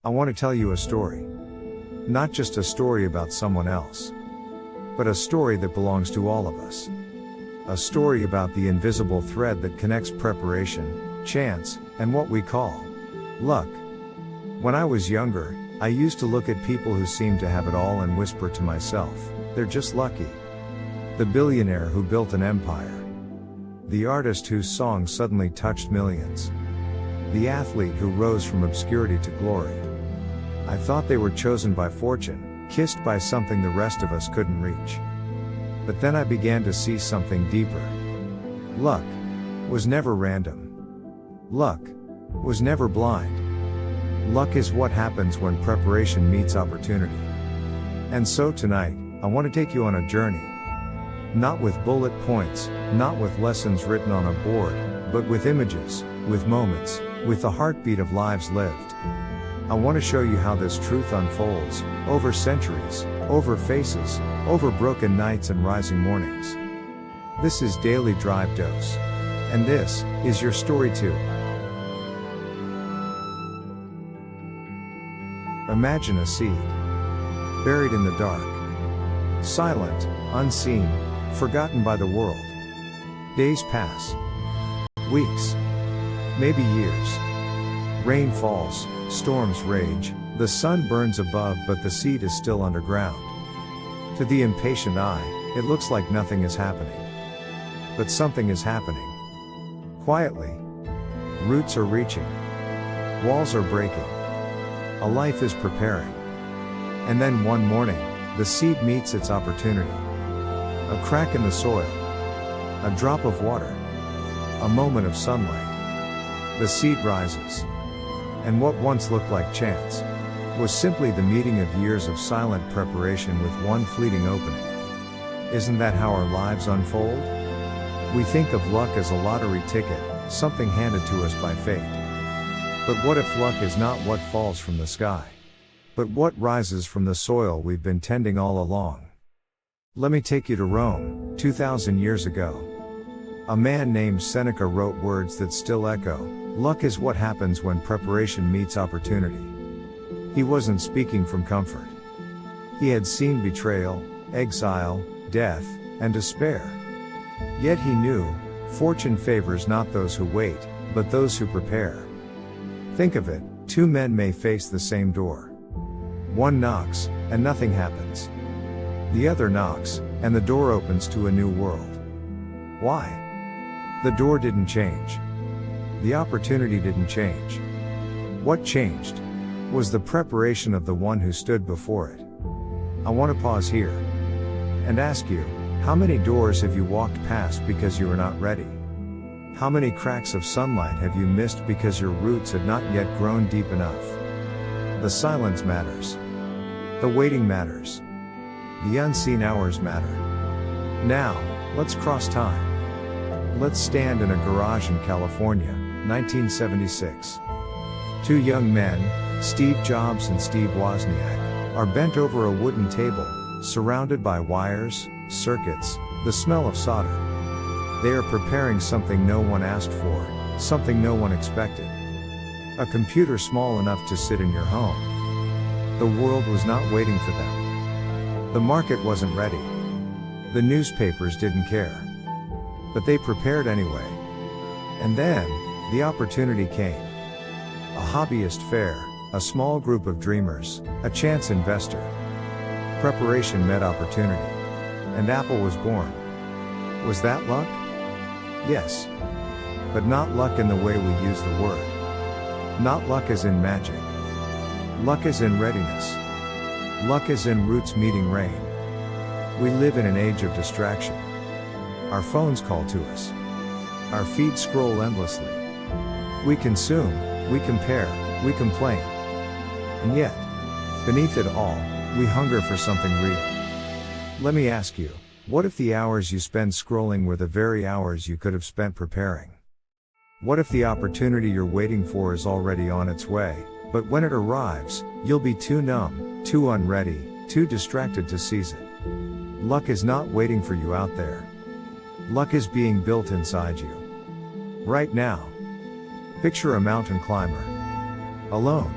I want to tell you a story. Not just a story about someone else, but a story that belongs to all of us. A story about the invisible thread that connects preparation, chance, and what we call luck. When I was younger, I used to look at people who seemed to have it all and whisper to myself, they're just lucky. The billionaire who built an empire. The artist whose song suddenly touched millions. The athlete who rose from obscurity to glory. I thought they were chosen by fortune, kissed by something the rest of us couldn't reach. But then I began to see something deeper. Luck was never random. Luck was never blind. Luck is what happens when preparation meets opportunity. And so tonight, I want to take you on a journey. Not with bullet points, not with lessons written on a board, but with images, with moments, with the heartbeat of lives lived. I want to show you how this truth unfolds, over centuries, over faces, over broken nights and rising mornings. This is Daily Drive Dose. And this is your story too. Imagine a seed, buried in the dark, silent, unseen, forgotten by the world. Days pass, weeks, maybe years. Rain falls, storms rage, the sun burns above, but the seed is still underground. To the impatient eye, it looks like nothing is happening. But something is happening. Quietly. Roots are reaching. Walls are breaking. A life is preparing. And then one morning, the seed meets its opportunity. A crack in the soil. A drop of water. A moment of sunlight. The seed rises. And what once looked like chance was simply the meeting of years of silent preparation with one fleeting opening. Isn't that how our lives unfold? We think of luck as a lottery ticket, something handed to us by fate. But what if luck is not what falls from the sky, but what rises from the soil we've been tending all along? Let me take you to Rome, 2,000 years ago. A man named Seneca wrote words that still echo, luck is what happens when preparation meets opportunity. He wasn't speaking from comfort. He had seen betrayal, exile, death, and despair. Yet he knew, fortune favors not those who wait, but those who prepare. Think of it, two men may face the same door. One knocks, and nothing happens. The other knocks, and the door opens to a new world. Why? The door didn't change. The opportunity didn't change. What changed was the preparation of the one who stood before it. I want to pause here and ask you, how many doors have you walked past because you were not ready? How many cracks of sunlight have you missed because your roots had not yet grown deep enough? The silence matters. The waiting matters. The unseen hours matter. Now, let's cross time. Let's stand in a garage in California, 1976. Two young men, Steve Jobs and Steve Wozniak, are bent over a wooden table, surrounded by wires, circuits, the smell of solder. They are preparing something no one asked for, something no one expected. A computer small enough to sit in your home. The world was not waiting for them. The market wasn't ready. The newspapers didn't care. But they prepared anyway. And then, the opportunity came. A hobbyist fair, a small group of dreamers, a chance investor. Preparation met opportunity. And Apple was born. Was that luck? Yes. But not luck in the way we use the word. Not luck as in magic. Luck as in readiness. Luck as in roots meeting rain. We live in an age of distraction. Our phones call to us. Our feeds scroll endlessly. We consume, we compare, we complain. And yet, beneath it all, we hunger for something real. Let me ask you, what if the hours you spend scrolling were the very hours you could have spent preparing? What if the opportunity you're waiting for is already on its way, but when it arrives, you'll be too numb, too unready, too distracted to seize it? Luck is not waiting for you out there. Luck is being built inside you. Right now. Picture a mountain climber. Alone.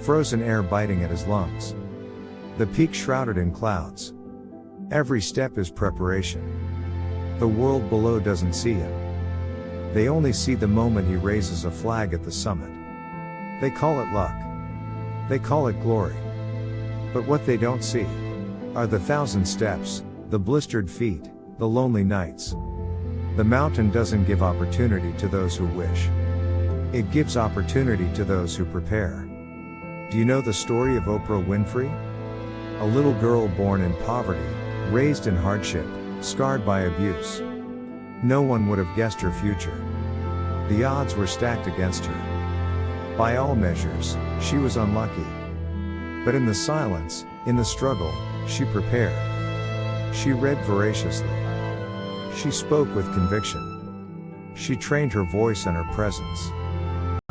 frozen air biting at his lungs. The peak shrouded in clouds. Every step is preparation. The world below doesn't see him. They only see the moment he raises a flag at the summit. They call it luck. They call it glory. But what they don't see are the 1,000 steps, the blistered feet, the lonely nights. The mountain doesn't give opportunity to those who wish. It gives opportunity to those who prepare. Do you know the story of Oprah Winfrey? A little girl born in poverty, raised in hardship, scarred by abuse. No one would have guessed her future. The odds were stacked against her. By all measures, she was unlucky. But in the silence, in the struggle, she prepared. She read voraciously. She spoke with conviction. She trained her voice and her presence.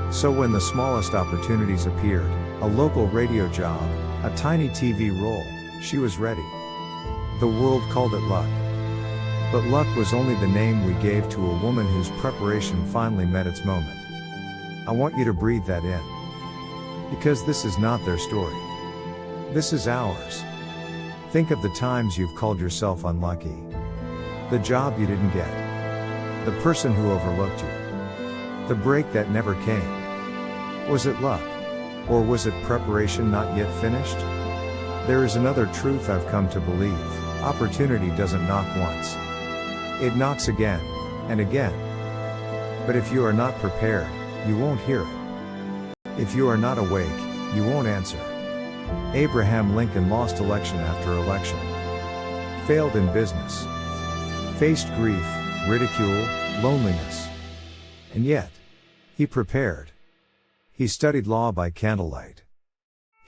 So when the smallest opportunities appeared, a local radio job, a tiny TV role, she was ready. The world called it luck. But luck was only the name we gave to a woman whose preparation finally met its moment. I want you to breathe that in. Because this is not their story. This is ours. Think of the times you've called yourself unlucky. The job you didn't get. The person who overlooked you. The break that never came. Was it luck? Or was it preparation not yet finished? There is another truth I've come to believe. Opportunity doesn't knock once. It knocks again, and again. But if you are not prepared, you won't hear it. If you are not awake, you won't answer. Abraham Lincoln lost election after election. Failed in business. Faced grief, ridicule, loneliness. And yet, he prepared. He studied law by candlelight.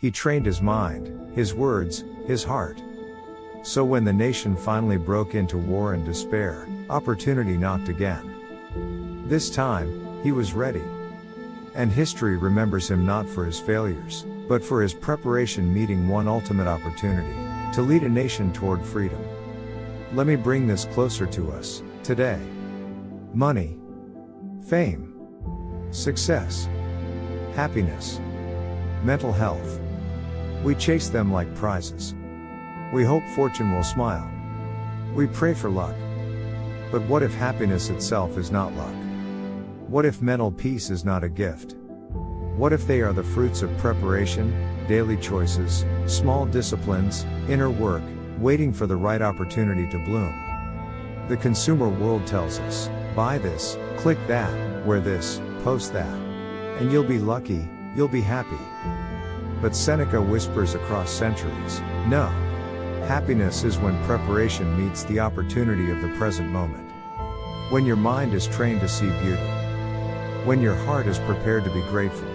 He trained his mind, his words, his heart. So when the nation finally broke into war and despair, opportunity knocked again. This time, he was ready. And history remembers him not for his failures, but for his preparation meeting one ultimate opportunity, to lead a nation toward freedom. Let me bring this closer to us, today. Money. Fame. Success. Happiness. Mental health. We chase them like prizes. We hope fortune will smile. We pray for luck. But what if happiness itself is not luck? What if mental peace is not a gift? What if they are the fruits of preparation, daily choices, small disciplines, inner work, waiting for the right opportunity to bloom? The consumer world tells us, buy this, click that, wear this, post that. And you'll be lucky, you'll be happy. But Seneca whispers across centuries, no. Happiness is when preparation meets the opportunity of the present moment. When your mind is trained to see beauty. When your heart is prepared to be grateful.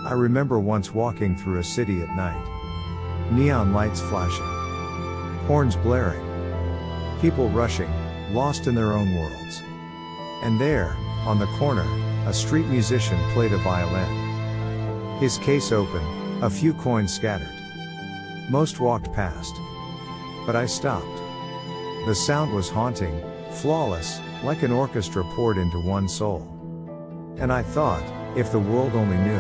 I remember once walking through a city at night. Neon lights flashing. Horns blaring. People rushing, lost in their own worlds. And there, on the corner, a street musician played a violin. His case open, a few coins scattered. Most walked past. But I stopped. The sound was haunting, flawless, like an orchestra poured into one soul. And I thought, if the world only knew.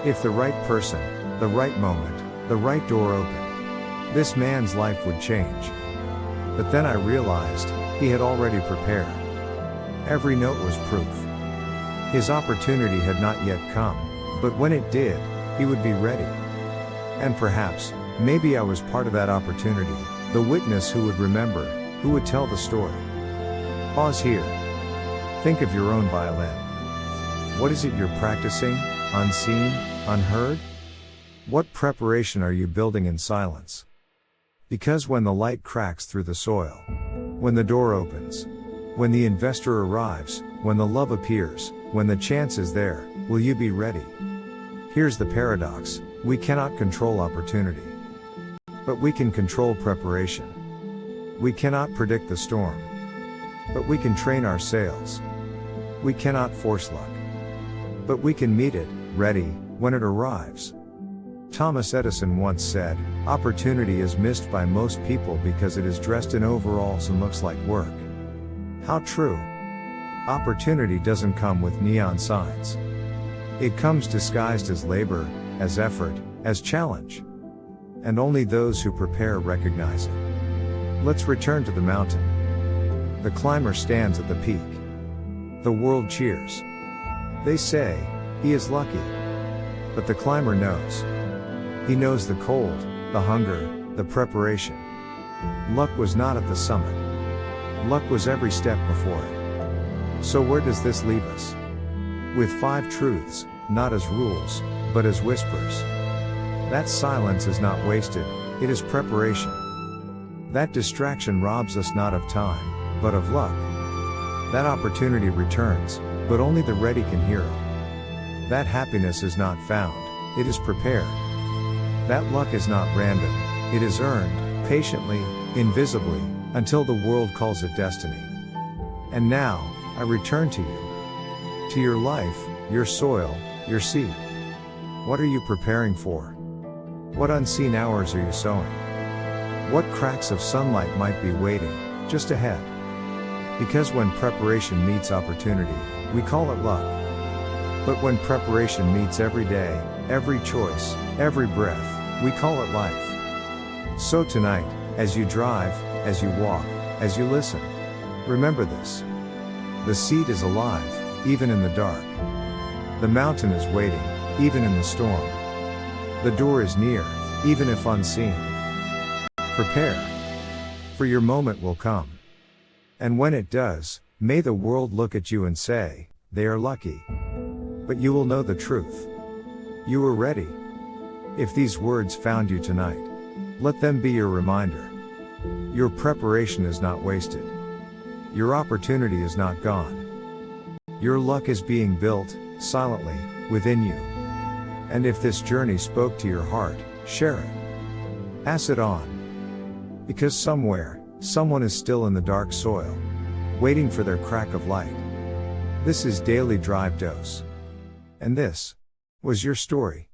If the right person, the right moment, the right door opened, this man's life would change. But then I realized, he had already prepared. Every note was proof. His opportunity had not yet come, but when it did, he would be ready. And perhaps, maybe I was part of that opportunity, the witness who would remember, who would tell the story. Pause here. Think of your own violin. What is it you're practicing, unseen, unheard? What preparation are you building in silence? Because when the light cracks through the soil, when the door opens, when the investor arrives, when the love appears, when the chance is there, will you be ready? Here's the paradox, we cannot control opportunity. But we can control preparation. We cannot predict the storm. But we can train our sails. We cannot force luck. But we can meet it, ready, when it arrives. Thomas Edison once said, opportunity is missed by most people because it is dressed in overalls and looks like work. How true. Opportunity doesn't come with neon signs. It comes disguised as labor, as effort, as challenge. And only those who prepare recognize it. Let's return to the mountain. The climber stands at the peak. The world cheers. They say, he is lucky. But the climber knows. He knows the cold, the hunger, the preparation. Luck was not at the summit. Luck was every step before it. So where does this leave us? With 5 truths, not as rules, but as whispers. That silence is not wasted, it is preparation. That distraction robs us not of time, but of luck. That opportunity returns, but only the ready can hear it. That happiness is not found, it is prepared. That luck is not random, it is earned, patiently, invisibly, until the world calls it destiny. And now, I return to you. To your life, your soil, your seed. What are you preparing for? What unseen hours are you sowing? What cracks of sunlight might be waiting, just ahead? Because when preparation meets opportunity, we call it luck. But when preparation meets every day, every choice, every breath, we call it life. So tonight, as you drive, as you walk, as you listen, remember this. The seed is alive, even in the dark. The mountain is waiting, even in the storm. The door is near, even if unseen. Prepare. For your moment will come. And when it does, may the world look at you and say, they are lucky. But you will know the truth. You were ready. If these words found you tonight, let them be your reminder. Your preparation is not wasted. Your opportunity is not gone. Your luck is being built, silently, within you. And if this journey spoke to your heart, share it. Pass it on. Because somewhere, someone is still in the dark soil, waiting for their crack of light. This is Daily Drive Dose. And this was your story.